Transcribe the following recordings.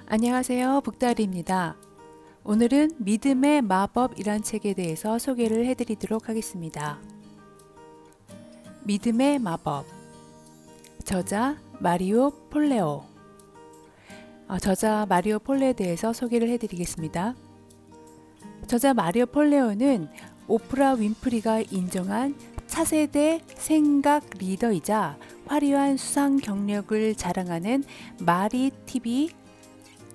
안녕하세요. 북다리입니다. 오늘은 믿음의 마법이란 책에 대해서 소개를 해드리도록 하겠습니다. 믿음의 마법, 저자 마리오 폴레오. 저자 마리오 폴레에 대해서 소개를 해드리겠습니다. 저자 마리오 폴레오는 오프라 윈프리가 인정한 차세대 생각 리더이자 화려한 수상 경력을 자랑하는 마리 TV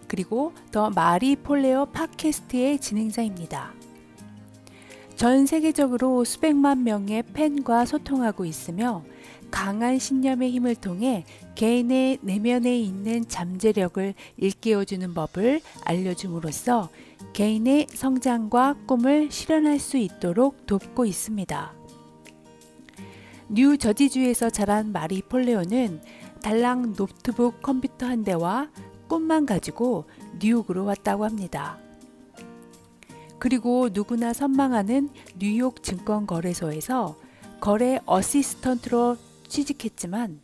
그리고 더 마리 폴레오 팟캐스트의 진행자입니다. 전 세계적으로 수백만 명의 팬과 소통하고 있으며 강한 신념의 힘을 통해 개인의 내면에 있는 잠재력을 일깨워주는 법을 알려줌으로써 개인의 성장과 꿈을 실현할 수 있도록 돕고 있습니다. 뉴저지주에서 자란 마리 폴레오는 달랑 노트북 컴퓨터 한 대와 꿈만 가지고 뉴욕으로 왔다고 합니다. 그리고 누구나 선망하는 뉴욕 증권거래소에서 거래 어시스턴트로 취직했지만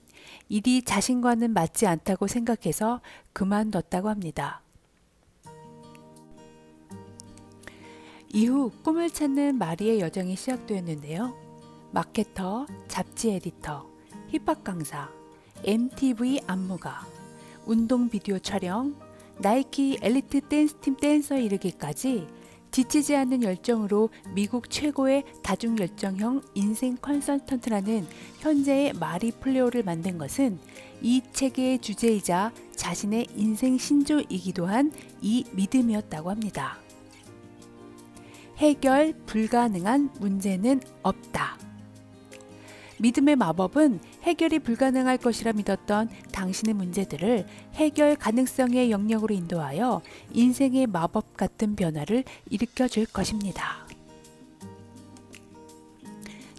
일이 자신과는 맞지 않다고 생각해서 그만뒀다고 합니다. 이후 꿈을 찾는 마리의 여정이 시작되었는데요. 마케터, 잡지 에디터, 힙합 강사, MTV 안무가, 운동 비디오 촬영, 나이키 엘리트 댄스팀 댄서에 이르기까지 지치지 않는 열정으로 미국 최고의 다중열정형 인생 컨설턴트라는 현재의 마리 폴레오를 만든 것은 이 책의 주제이자 자신의 인생 신조이기도 한 이 믿음이었다고 합니다. 해결 불가능한 문제는 없다. 믿음의 마법은 해결이 불가능할 것이라 믿었던 당신의 문제들을 해결 가능성의 영역으로 인도하여 인생의 마법 같은 변화를 일으켜 줄 것입니다.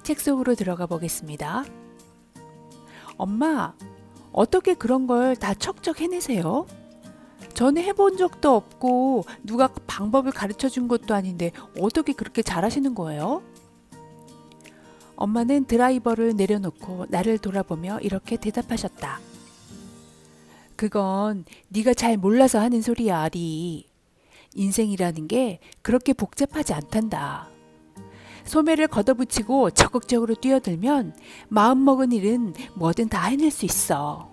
책 속으로 들어가 보겠습니다. 엄마, 어떻게 그런 걸 다 척척 해내세요? 전에 해본 적도 없고 누가 방법을 가르쳐 준 것도 아닌데 어떻게 그렇게 잘하시는 거예요? 엄마는 드라이버를 내려놓고 나를 돌아보며 이렇게 대답하셨다. 그건 네가 잘 몰라서 하는 소리야, 아리. 인생이라는 게 그렇게 복잡하지 않단다. 소매를 걷어붙이고 적극적으로 뛰어들면 마음먹은 일은 뭐든 다 해낼 수 있어.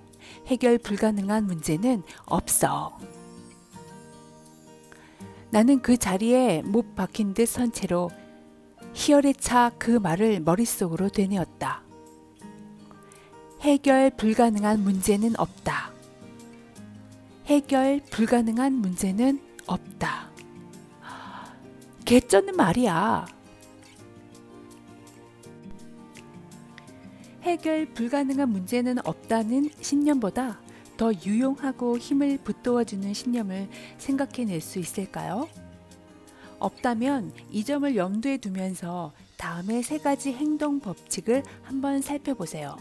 해결 불가능한 문제는 없어. 나는 그 자리에 못 박힌 듯 선 채로 희열에 차 그 말을 머릿속으로 되뇌었다. 해결 불가능한 문제는 없다. 해결 불가능한 문제는 없다. 개쩌는 말이야. 해결 불가능한 문제는 없다는 신념보다 더 유용하고 힘을 북돋워주는 신념을 생각해낼 수 있을까요? 없다면 이 점을 염두에 두면서 다음의 세 가지 행동 법칙을 한번 살펴보세요.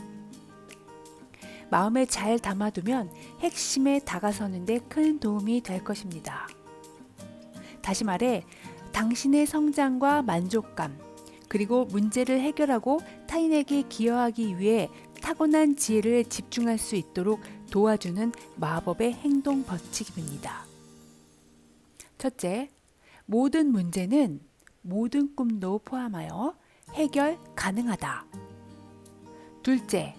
마음에 잘 담아두면 핵심에 다가서는 데 큰 도움이 될 것입니다. 다시 말해, 당신의 성장과 만족감, 그리고 문제를 해결하고 타인에게 기여하기 위해 타고난 지혜를 집중할 수 있도록 도와주는 마법의 행동 법칙입니다. 첫째, 모든 문제는 모든 꿈도 포함하여 해결 가능하다. 둘째,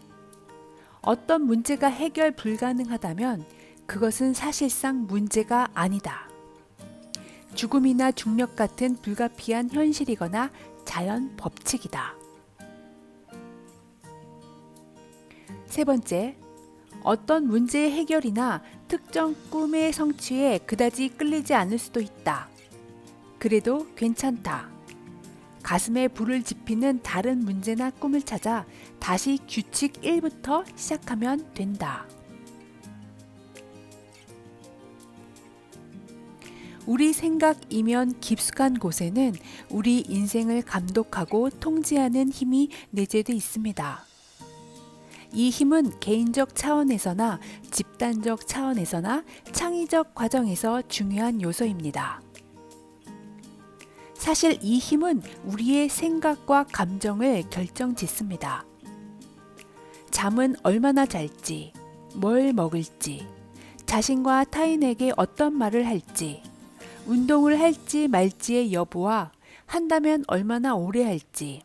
어떤 문제가 해결 불가능하다면 그것은 사실상 문제가 아니다. 죽음이나 중력 같은 불가피한 현실이거나 자연 법칙이다. 세 번째, 어떤 문제의 해결이나 특정 꿈의 성취에 그다지 끌리지 않을 수도 있다. 그래도 괜찮다. 가슴에 불을 지피는 다른 문제나 꿈을 찾아 다시 규칙 1부터 시작하면 된다. 우리 생각 이면 깊숙한 곳에는 우리 인생을 감독하고 통제하는 힘이 내재되어 있습니다. 이 힘은 개인적 차원에서나 집단적 차원에서나 창의적 과정에서 중요한 요소입니다. 사실 이 힘은 우리의 생각과 감정을 결정짓습니다. 잠은 얼마나 잘지, 뭘 먹을지, 자신과 타인에게 어떤 말을 할지, 운동을 할지 말지의 여부와 한다면 얼마나 오래 할지,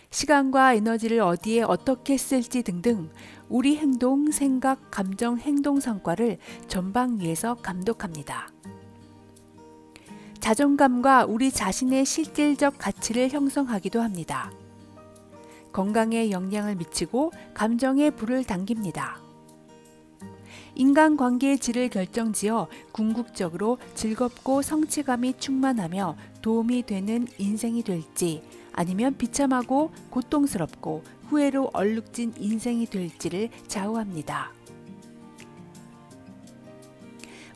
시간과 에너지를 어디에 어떻게 쓸지 등등 우리 행동, 생각, 감정, 행동 성과를 전방위에서 감독합니다. 자존감과 우리 자신의 실질적 가치를 형성하기도 합니다. 건강에 영향을 미치고 감정에 불을 당깁니다. 인간관계의 질을 결정지어 궁극적으로 즐겁고 성취감이 충만하며 도움이 되는 인생이 될지 아니면 비참하고 고통스럽고 후회로 얼룩진 인생이 될지를 좌우합니다.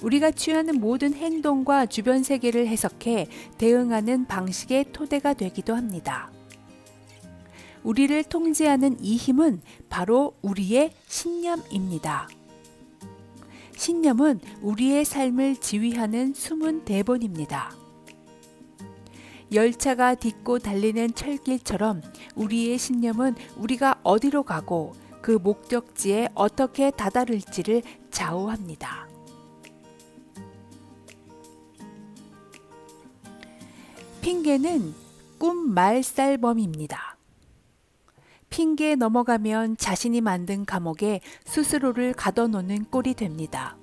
우리가 취하는 모든 행동과 주변 세계를 해석해 대응하는 방식의 토대가 되기도 합니다. 우리를 통제하는 이 힘은 바로 우리의 신념입니다. 신념은 우리의 삶을 지휘하는 숨은 대본입니다. 열차가 딛고 달리는 철길처럼 우리의 신념은 우리가 어디로 가고 그 목적지에 어떻게 다다를지를 좌우합니다. 핑계는 꿈 말살범입니다. 핑계에 넘어가면 자신이 만든 감옥에 스스로를 가둬놓는 꼴이 됩니다.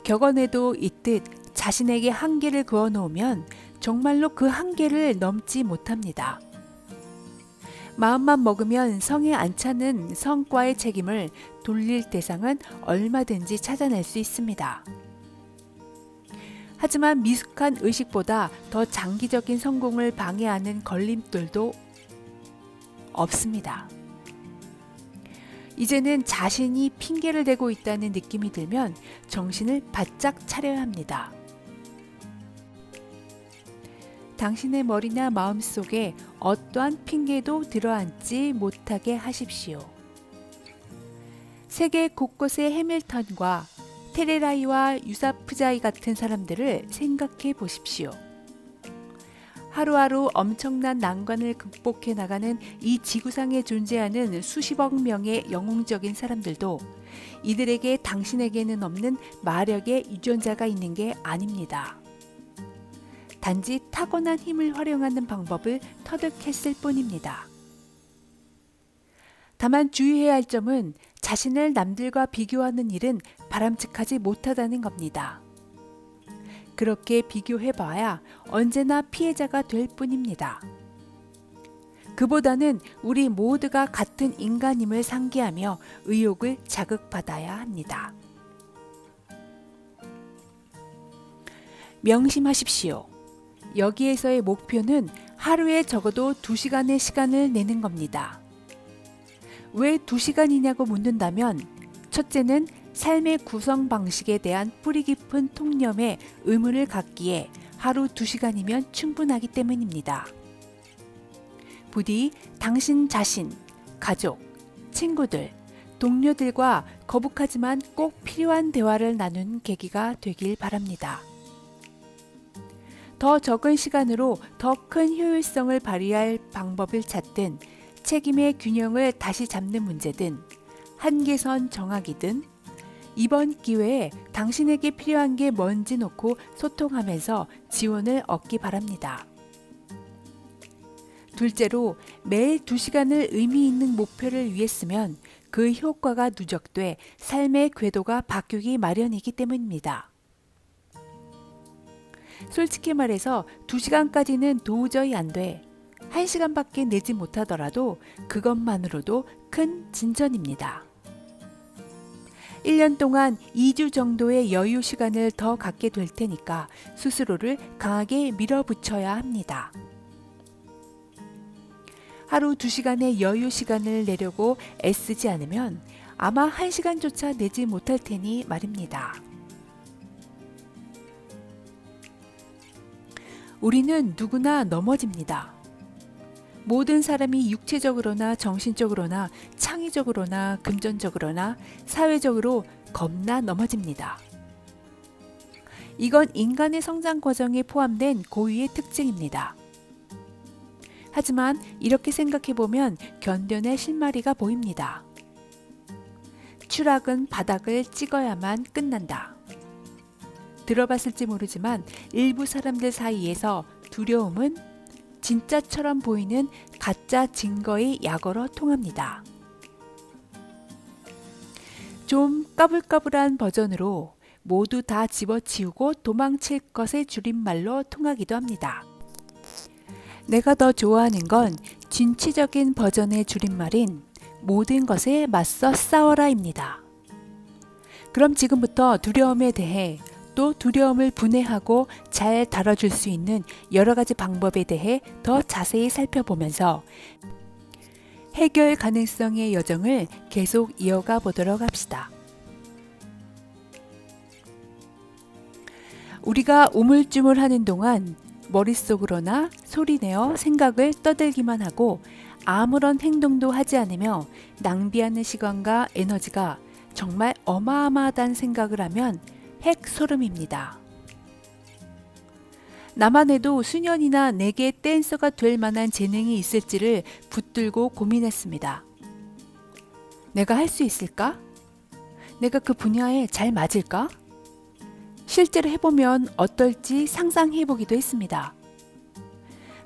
격언에도 있듯 자신에게 한계를 그어놓으면 정말로 그 한계를 넘지 못합니다. 마음만 먹으면 성에 안 차는 성과의 책임을 돌릴 대상은 얼마든지 찾아낼 수 있습니다. 하지만 미숙한 의식보다 더 장기적인 성공을 방해하는 걸림돌도 없습니다. 이제는 자신이 핑계를 대고 있다는 느낌이 들면 정신을 바짝 차려야 합니다. 당신의 머리나 마음속에 어떠한 핑계도 들어앉지 못하게 하십시오. 세계 곳곳의 해밀턴과 테레라이와 유사프자이 같은 사람들을 생각해 보십시오. 하루하루 엄청난 난관을 극복해 나가는 이 지구상에 존재하는 수십억 명의 영웅적인 사람들도 이들에게 당신에게는 없는 마력의 유전자가 있는 게 아닙니다. 단지 타고난 힘을 활용하는 방법을 터득했을 뿐입니다. 다만 주의해야 할 점은 자신을 남들과 비교하는 일은 바람직하지 못하다는 겁니다. 그렇게 비교해봐야 언제나 피해자가 될 뿐입니다. 그보다는 우리 모두가 같은 인간임을 상기하며 의욕을 자극받아야 합니다. 명심하십시오. 여기에서의 목표는 하루에 적어도 2시간의 시간을 내는 겁니다. 왜 2시간이냐고 묻는다면 첫째는 삶의 구성 방식에 대한 뿌리 깊은 통념에 의문을 갖기에 하루 2시간이면 충분하기 때문입니다. 부디 당신 자신, 가족, 친구들, 동료들과 거북하지만 꼭 필요한 대화를 나눈 계기가 되길 바랍니다. 더 적은 시간으로 더 큰 효율성을 발휘할 방법을 찾든 책임의 균형을 다시 잡는 문제든 한계선 정하기든 이번 기회에 당신에게 필요한 게 뭔지 놓고 소통하면서 지원을 얻기 바랍니다. 둘째로 매일 2시간을 의미 있는 목표를 위해 쓰면 그 효과가 누적돼 삶의 궤도가 바뀌기 마련이기 때문입니다. 솔직히 말해서 2시간까지는 도저히 안 돼. 1시간밖에 내지 못하더라도 그것만으로도 큰 진전입니다. 1년 동안 2주 정도의 여유 시간을 더 갖게 될 테니까 스스로를 강하게 밀어붙여야 합니다. 하루 2시간의 여유 시간을 내려고 애쓰지 않으면 아마 1시간조차 내지 못할 테니 말입니다. 우리는 누구나 넘어집니다. 모든 사람이 육체적으로나 정신적으로나 창의적으로나 금전적으로나 사회적으로 겁나 넘어집니다. 이건 인간의 성장 과정에 포함된 고유의 특징입니다. 하지만 이렇게 생각해보면 견뎌낼 실마리가 보입니다. 추락은 바닥을 찍어야만 끝난다. 들어봤을지 모르지만 일부 사람들 사이에서 두려움은 진짜처럼 보이는 가짜 증거의 약어로 통합니다. 좀 까불까불한 버전으로 모두 다 집어치우고 도망칠 것의 줄임말로 통하기도 합니다. 내가 더 좋아하는 건 진취적인 버전의 줄임말인 모든 것에 맞서 싸워라입니다. 그럼 지금부터 두려움에 대해 또 두려움을 분해하고 잘 다뤄줄 수 있는 여러 가지 방법에 대해 더 자세히 살펴보면서 해결 가능성의 여정을 계속 이어가 보도록 합시다. 우리가 우물쭈물하는 동안 머릿속으로나 소리내어 생각을 떠들기만 하고 아무런 행동도 하지 않으며 낭비하는 시간과 에너지가 정말 어마어마하다는 생각을 하면 핵소름입니다. 나만 해도 수년이나 내게 댄서가 될 만한 재능이 있을지를 붙들고 고민했습니다. 내가 할 수 있을까? 내가 그 분야에 잘 맞을까? 실제로 해보면 어떨지 상상해보기도 했습니다.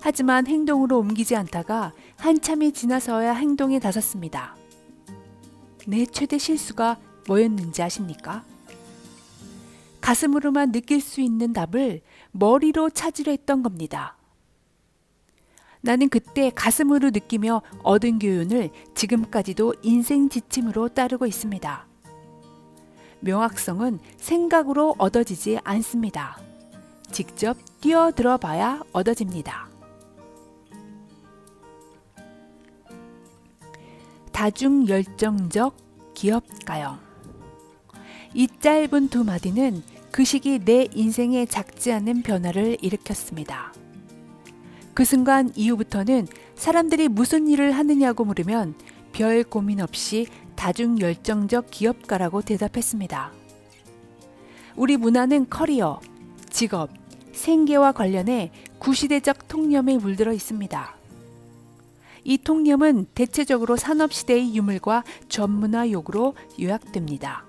하지만 행동으로 옮기지 않다가 한참이 지나서야 행동에 나섰습니다. 내 최대 실수가 뭐였는지 아십니까? 가슴으로만 느낄 수 있는 답을 머리로 찾으려 했던 겁니다. 나는 그때 가슴으로 느끼며 얻은 교훈을 지금까지도 인생 지침으로 따르고 있습니다. 명확성은 생각으로 얻어지지 않습니다. 직접 뛰어들어 봐야 얻어집니다. 다중열정적 기업가형. 이 짧은 두 마디는 그 시기 내 인생에 작지 않은 변화를 일으켰습니다. 그 순간 이후부터는 사람들이 무슨 일을 하느냐고 물으면 별 고민 없이 다중열정적 기업가라고 대답했습니다. 우리 문화는 커리어, 직업, 생계와 관련해 구시대적 통념에 물들어 있습니다. 이 통념은 대체적으로 산업시대의 유물과 전문화 욕으로 요약됩니다.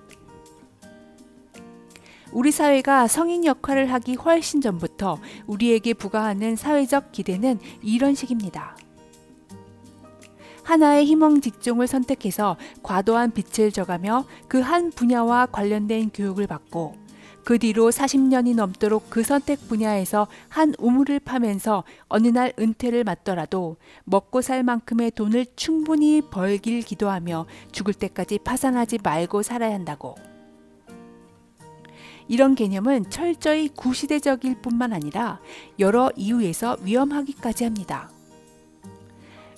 우리 사회가 성인 역할을 하기 훨씬 전부터 우리에게 부과하는 사회적 기대는 이런 식입니다. 하나의 희망 직종을 선택해서 과도한 빚을 져가며 그 한 분야와 관련된 교육을 받고 그 뒤로 40년이 넘도록 그 선택 분야에서 한 우물을 파면서 어느 날 은퇴를 맞더라도 먹고 살 만큼의 돈을 충분히 벌길 기도하며 죽을 때까지 파산하지 말고 살아야 한다고. 이런 개념은 철저히 구시대적일 뿐만 아니라 여러 이유에서 위험하기까지 합니다.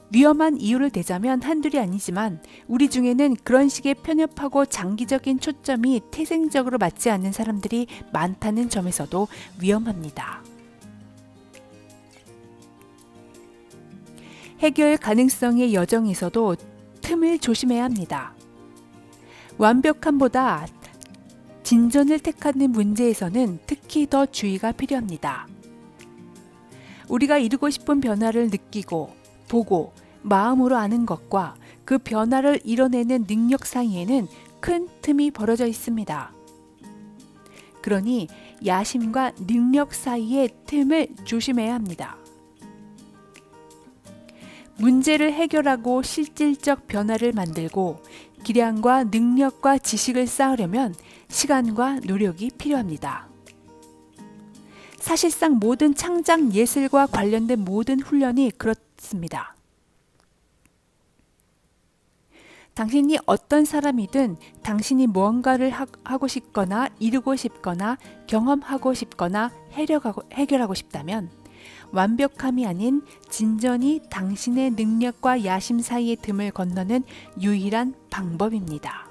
위험한 이유를 대자면 한둘이 아니지만 우리 중에는 그런 식의 편협하고 장기적인 초점이 태생적으로 맞지 않는 사람들이 많다는 점에서도 위험합니다. 해결 가능성의 여정에서도 틈을 조심해야 합니다. 완벽함보다 진전을 택하는 문제에서는 특히 더 주의가 필요합니다. 우리가 이루고 싶은 변화를 느끼고 보고 마음으로 아는 것과 그 변화를 이뤄내는 능력 사이에는 큰 틈이 벌어져 있습니다. 그러니 야심과 능력 사이의 틈을 조심해야 합니다. 문제를 해결하고 실질적 변화를 만들고 기량과 능력과 지식을 쌓으려면 시간과 노력이 필요합니다. 사실상 모든 창작 예술과 관련된 모든 훈련이 그렇습니다. 당신이 어떤 사람이든 당신이 무언가를 하고 싶거나 이루고 싶거나 경험하고 싶거나 해결하고 싶다면 완벽함이 아닌 진전이 당신의 능력과 야심 사이의 틈을 건너는 유일한 방법입니다.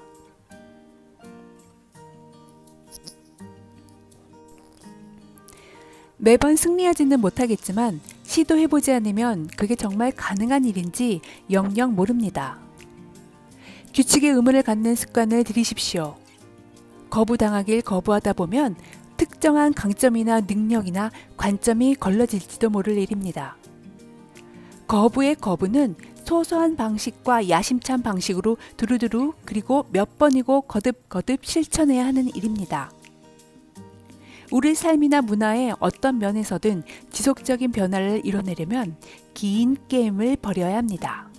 매번 승리하지는 못하겠지만 시도해보지 않으면 그게 정말 가능한 일인지 영영 모릅니다. 규칙의 의무를 갖는 습관을 들이십시오. 거부당하길 거부하다 보면 특정한 강점이나 능력이나 관점이 걸러질지도 모를 일입니다. 거부의 거부는 소소한 방식과 야심찬 방식으로 두루두루 그리고 몇 번이고 거듭거듭 실천해야 하는 일입니다. 우리 삶이나 문화의 어떤 면에서든 지속적인 변화를 이뤄내려면 긴 게임을 벌여야 합니다.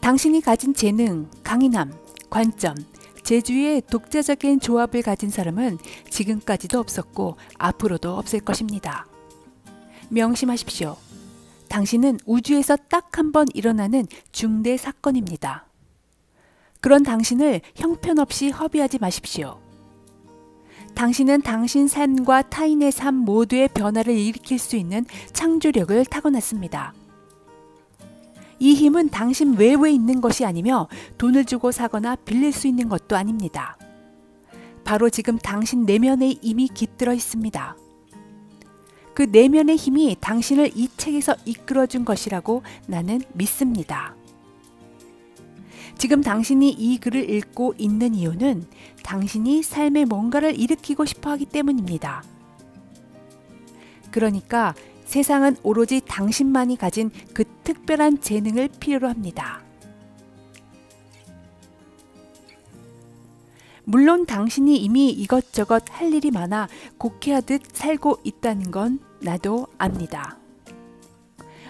당신이 가진 재능, 강인함, 관점, 재주의 독자적인 조합을 가진 사람은 지금까지도 없었고 앞으로도 없을 것입니다. 명심하십시오. 당신은 우주에서 딱 한 번 일어나는 중대 사건입니다. 그런 당신을 형편없이 허비하지 마십시오. 당신은 당신 삶과 타인의 삶 모두의 변화를 일으킬 수 있는 창조력을 타고났습니다. 이 힘은 당신 외부에 있는 것이 아니며 돈을 주고 사거나 빌릴 수 있는 것도 아닙니다. 바로 지금 당신 내면에 이미 깃들어 있습니다. 그 내면의 힘이 당신을 이 책에서 이끌어준 것이라고 나는 믿습니다. 지금 당신이 이 글을 읽고 있는 이유는 당신이 삶에 뭔가를 일으키고 싶어 하기 때문입니다. 그러니까 세상은 오로지 당신만이 가진 그 특별한 재능을 필요로 합니다. 물론 당신이 이미 이것저것 할 일이 많아 곡해하듯 살고 있다는 건 나도 압니다.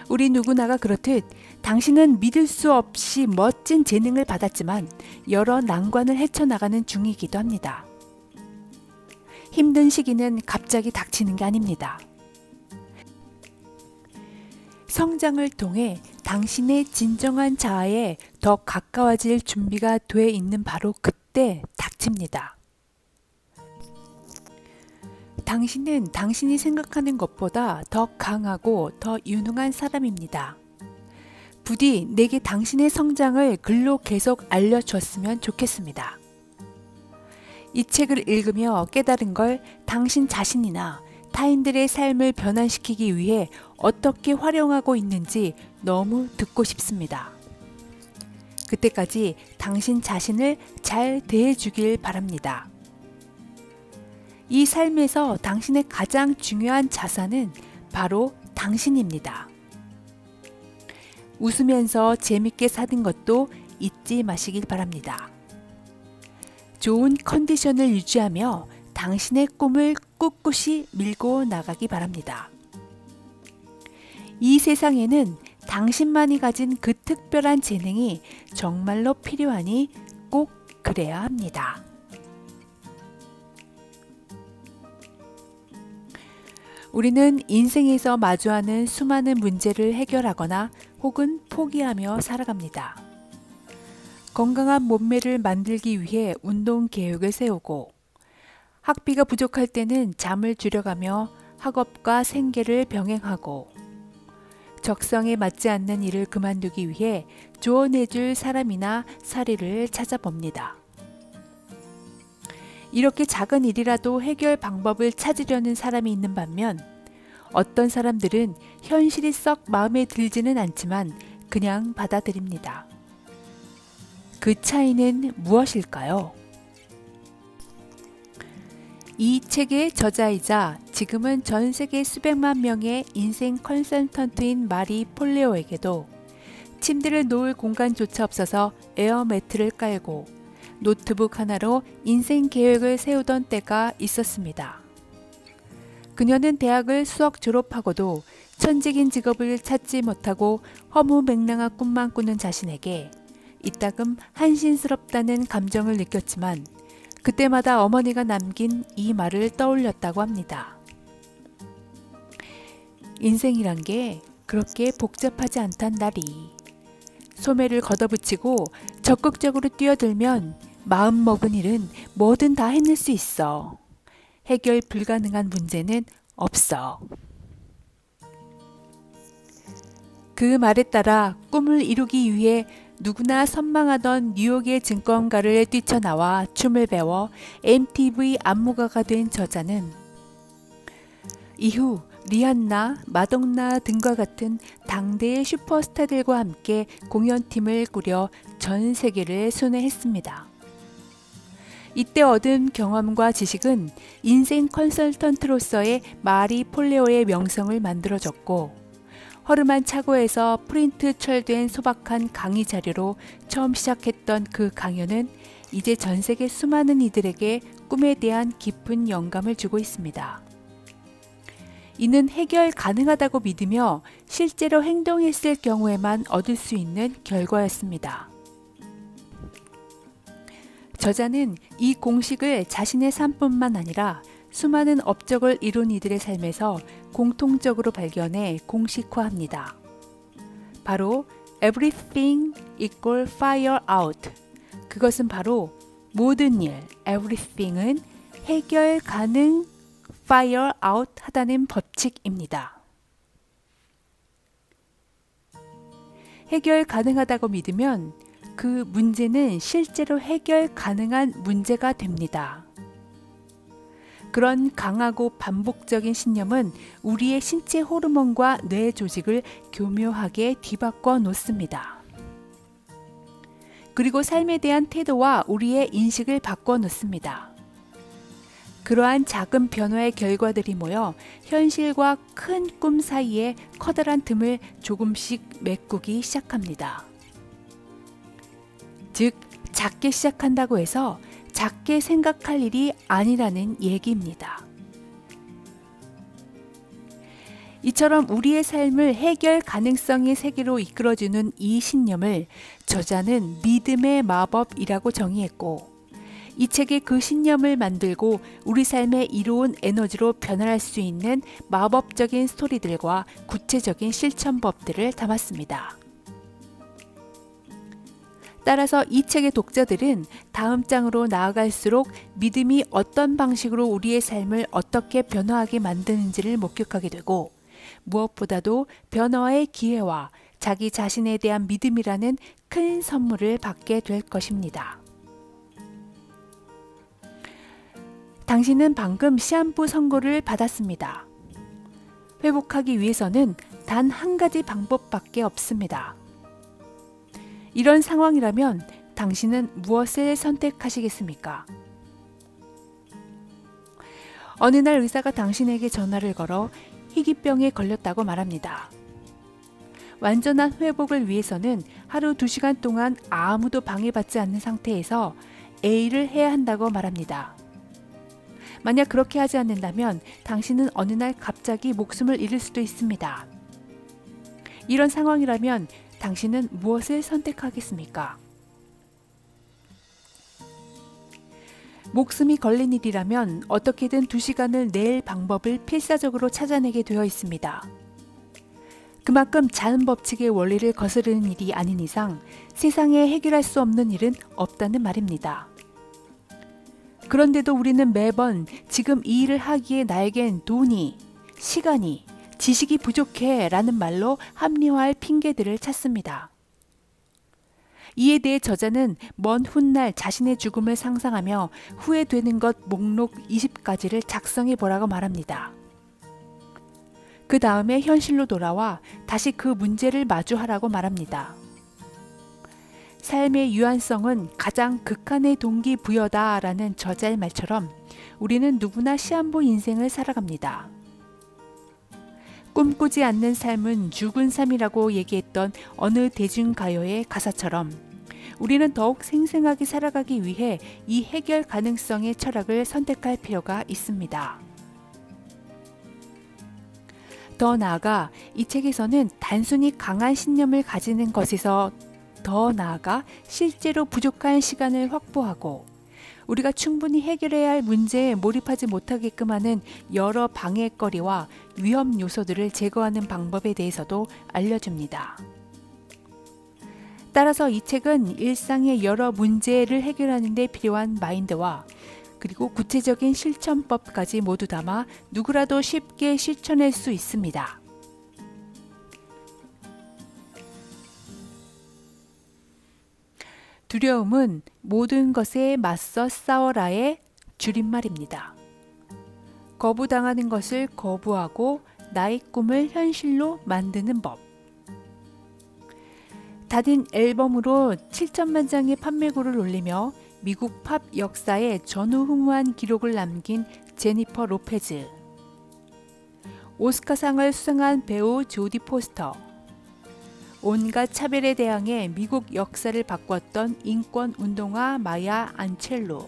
우리 누구나가 그렇듯 당신은 믿을 수 없이 멋진 재능을 받았지만 여러 난관을 헤쳐나가는 중이기도 합니다. 힘든 시기는 갑자기 닥치는 게 아닙니다. 성장을 통해 당신의 진정한 자아에 더 가까워질 준비가 돼 있는 바로 그때 닥칩니다. 당신은 당신이 생각하는 것보다 더 강하고 더 유능한 사람입니다. 부디 내게 당신의 성장을 글로 계속 알려줬으면 좋겠습니다. 이 책을 읽으며 깨달은 걸 당신 자신이나 타인들의 삶을 변환시키기 위해 어떻게 활용하고 있는지 너무 듣고 싶습니다. 그때까지 당신 자신을 잘 대해주길 바랍니다. 이 삶에서 당신의 가장 중요한 자산은 바로 당신입니다. 웃으면서 재밌게 사는 것도 잊지 마시길 바랍니다. 좋은 컨디션을 유지하며 당신의 꿈을 꿋꿋이 밀고 나가기 바랍니다. 이 세상에는 당신만이 가진 그 특별한 재능이 정말로 필요하니 꼭 그래야 합니다. 우리는 인생에서 마주하는 수많은 문제를 해결하거나 혹은 포기하며 살아갑니다. 건강한 몸매를 만들기 위해 운동 계획을 세우고 학비가 부족할 때는 잠을 줄여가며 학업과 생계를 병행하고 적성에 맞지 않는 일을 그만두기 위해 조언해줄 사람이나 사리를 찾아봅니다. 이렇게 작은 일이라도 해결 방법을 찾으려는 사람이 있는 반면 어떤 사람들은 현실이 썩 마음에 들지는 않지만 그냥 받아들입니다. 그 차이는 무엇일까요? 이 책의 저자이자 지금은 전 세계 수백만 명의 인생 컨설턴트인 마리 폴레오에게도 침대를 놓을 공간조차 없어서 에어매트를 깔고 노트북 하나로 인생 계획을 세우던 때가 있었습니다. 그녀는 대학을 수학 졸업하고도 천직인 직업을 찾지 못하고 허무맹랑한 꿈만 꾸는 자신에게 이따금 한심스럽다는 감정을 느꼈지만 그때마다 어머니가 남긴 이 말을 떠올렸다고 합니다. 인생이란 게 그렇게 복잡하지 않단 나리. 소매를 걷어붙이고 적극적으로 뛰어들면 마음먹은 일은 뭐든 다 해낼 수 있어. 해결 불가능한 문제는 없어. 그 말에 따라 꿈을 이루기 위해 누구나 선망하던 뉴욕의 증권가를 뛰쳐나와 춤을 배워 MTV 안무가가 된 저자는 이후 리안나, 마돈나 등과 같은 당대의 슈퍼스타들과 함께 공연팀을 꾸려 전 세계를 순회했습니다. 이때 얻은 경험과 지식은 인생 컨설턴트로서의 마리 폴레오의 명성을 만들어줬고 허름한 차고에서 프린트 철된 소박한 강의 자료로 처음 시작했던 그 강연은 이제 전 세계 수많은 이들에게 꿈에 대한 깊은 영감을 주고 있습니다. 이는 해결 가능하다고 믿으며 실제로 행동했을 경우에만 얻을 수 있는 결과였습니다. 저자는 이 공식을 자신의 삶뿐만 아니라 수많은 업적을 이룬 이들의 삶에서 공통적으로 발견해 공식화합니다. 바로 everything equal fire out. 그것은 바로 모든 일, everything은 해결 가능 fire out 하다는 법칙입니다. 해결 가능하다고 믿으면 그 문제는 실제로 해결 가능한 문제가 됩니다. 그런 강하고 반복적인 신념은 우리의 신체 호르몬과 뇌 조직을 교묘하게 뒤바꿔 놓습니다. 그리고 삶에 대한 태도와 우리의 인식을 바꿔 놓습니다. 그러한 작은 변화의 결과들이 모여 현실과 큰 꿈 사이에 커다란 틈을 조금씩 메꾸기 시작합니다. 즉, 작게 시작한다고 해서 작게 생각할 일이 아니라는 얘기입니다. 이처럼 우리의 삶을 해결 가능성의 세계로 이끌어주는 이 신념을 저자는 믿음의 마법이라고 정의했고, 이 책에 그 신념을 만들고 우리 삶에 이로운 에너지로 변화할 수 있는 마법적인 스토리들과 구체적인 실천법들을 담았습니다. 따라서 이 책의 독자들은 다음 장으로 나아갈수록 믿음이 어떤 방식으로 우리의 삶을 어떻게 변화하게 만드는지를 목격하게 되고, 무엇보다도 변화의 기회와 자기 자신에 대한 믿음이라는 큰 선물을 받게 될 것입니다. 당신은 방금 시한부 선고를 받았습니다. 회복하기 위해서는 단 한 가지 방법밖에 없습니다. 이런 상황이라면 당신은 무엇을 선택하시겠습니까? 어느 날 의사가 당신에게 전화를 걸어 희귀병에 걸렸다고 말합니다. 완전한 회복을 위해서는 하루 2시간 동안 아무도 방해받지 않는 상태에서 A를 해야 한다고 말합니다. 만약 그렇게 하지 않는다면 당신은 어느 날 갑자기 목숨을 잃을 수도 있습니다. 이런 상황이라면 당신은 무엇을 선택하겠습니까? 목숨이 걸린 일이라면 어떻게든 2시간을 낼 방법을 필사적으로 찾아내게 되어 있습니다. 그만큼 자연 법칙의 원리를 거스르는 일이 아닌 이상 세상에 해결할 수 없는 일은 없다는 말입니다. 그런데도 우리는 매번 지금 이 일을 하기에 나에겐 돈이, 시간이, 지식이 부족해 라는 말로 합리화할 핑계들을 찾습니다. 이에 대해 저자는 먼 훗날 자신의 죽음을 상상하며 후회되는 것 목록 20가지를 작성해 보라고 말합니다. 그 다음에 현실로 돌아와 다시 그 문제를 마주하라고 말합니다. 삶의 유한성은 가장 극한의 동기부여다라는 저자의 말처럼 우리는 누구나 시한부 인생을 살아갑니다. 꿈꾸지 않는 삶은 죽은 삶이라고 얘기했던 어느 대중가요의 가사처럼 우리는 더욱 생생하게 살아가기 위해 이 해결 가능성의 철학을 선택할 필요가 있습니다. 더 나아가 이 책에서는 단순히 강한 신념을 가지는 것에서 더 나아가 실제로 부족한 시간을 확보하고 우리가 충분히 해결해야 할 문제에 몰입하지 못하게끔 하는 여러 방해거리와 위험 요소들을 제거하는 방법에 대해서도 알려줍니다. 따라서 이 책은 일상의 여러 문제를 해결하는 데 필요한 마인드와 그리고 구체적인 실천법까지 모두 담아 누구라도 쉽게 실천할 수 있습니다. 두려움은 모든 것에 맞서 싸워라의 줄임말입니다. 거부당하는 것을 거부하고 나의 꿈을 현실로 만드는 법. 단일 앨범으로 7천만 장의 판매고를 올리며 미국 팝 역사에 전후후무한 기록을 남긴 제니퍼 로페즈. 오스카상을 수상한 배우 조디 포스터, 온갖 차별에 대항해 미국 역사를 바꿨던 인권운동가 마야 안첼로.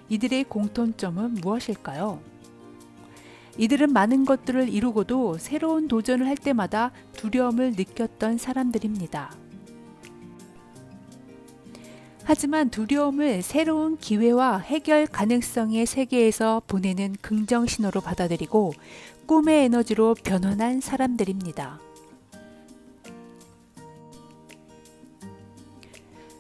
이들의 공통점은 무엇일까요? 이들은 많은 것들을 이루고도 새로운 도전을 할 때마다 두려움을 느꼈던 사람들입니다. 하지만 두려움을 새로운 기회와 해결 가능성의 세계에서 보내는 긍정 신호로 받아들이고 꿈의 에너지로 변환한 사람들입니다.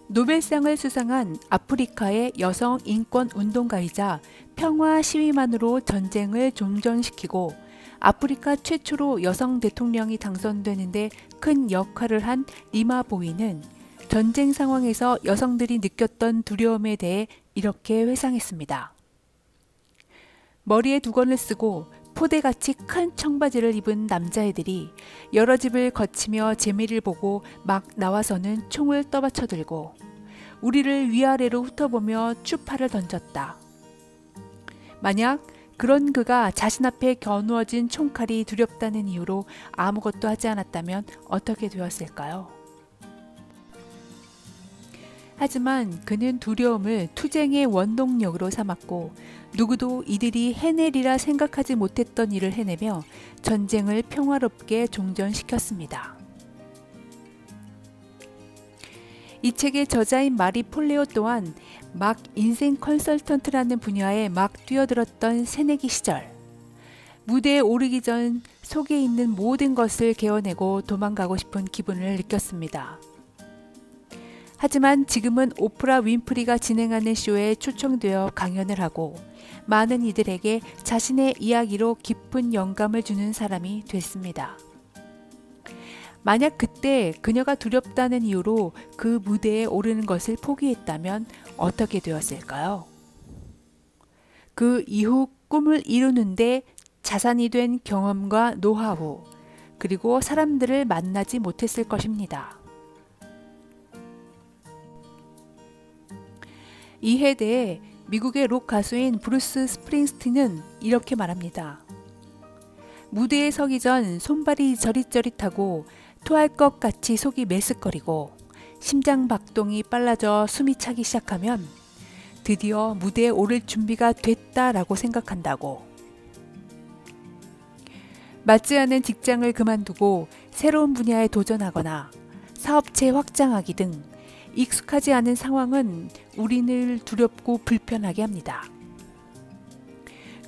노벨상을 수상한 아프리카의 여성 인권 운동가이자 평화 시위만으로 전쟁을 종전시키고 아프리카 최초로 여성 대통령이 당선되는데 큰 역할을 한 리마보이는 전쟁 상황에서 여성들이 느꼈던 두려움에 대해 이렇게 회상했습니다. 머리에 두건을 쓰고 포대같이 큰 청바지를 입은 남자애들이 여러 집을 거치며 재미를 보고 막 나와서는 총을 떠받쳐 들고 우리를 위아래로 훑어보며 추파를 던졌다. 만약 그런 그가 자신 앞에 겨누어진 총칼이 두렵다는 이유로 아무것도 하지 않았다면 어떻게 되었을까요? 하지만 그는 두려움을 투쟁의 원동력으로 삼았고 누구도 이들이 해내리라 생각하지 못했던 일을 해내며 전쟁을 평화롭게 종전시켰습니다. 이 책의 저자인 마리 폴레오 또한 막 인생 컨설턴트라는 분야에 막 뛰어들었던 새내기 시절, 무대에 오르기 전 속에 있는 모든 것을 개어내고 도망가고 싶은 기분을 느꼈습니다. 하지만 지금은 오프라 윈프리가 진행하는 쇼에 초청되어 강연을 하고 많은 이들에게 자신의 이야기로 깊은 영감을 주는 사람이 됐습니다. 만약 그때 그녀가 두렵다는 이유로 그 무대에 오르는 것을 포기했다면 어떻게 되었을까요? 그 이후 꿈을 이루는데 자산이 된 경험과 노하우, 그리고 사람들을 만나지 못했을 것입니다. 이에 대해 미국의 록 가수인 브루스 스프링스틴은 이렇게 말합니다. 무대에 서기 전 손발이 저릿저릿하고 토할 것 같이 속이 메스꺼리고 심장 박동이 빨라져 숨이 차기 시작하면 드디어 무대에 오를 준비가 됐다라고 생각한다고. 맞지 않은 직장을 그만두고 새로운 분야에 도전하거나 사업체 확장하기 등 익숙하지 않은 상황은 우리를 두렵고 불편하게 합니다.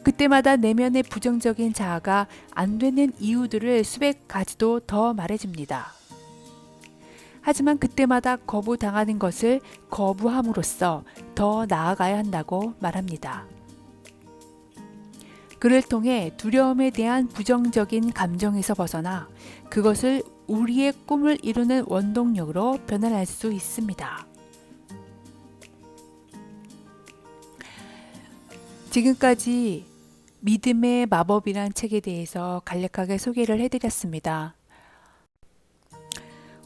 그때마다 내면의 부정적인 자아가 안 되는 이유들을 수백 가지도 더 말해줍니다. 하지만 그때마다 거부당하는 것을 거부함으로써 더 나아가야 한다고 말합니다. 그를 통해 두려움에 대한 부정적인 감정에서 벗어나 그것을 우리의 꿈을 이루는 원동력으로 변환할 수 있습니다. 지금까지 믿음의 마법이란 책에 대해서 간략하게 소개를 해드렸습니다.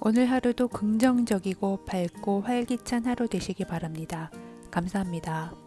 오늘 하루도 긍정적이고 밝고 활기찬 하루 되시기 바랍니다. 감사합니다.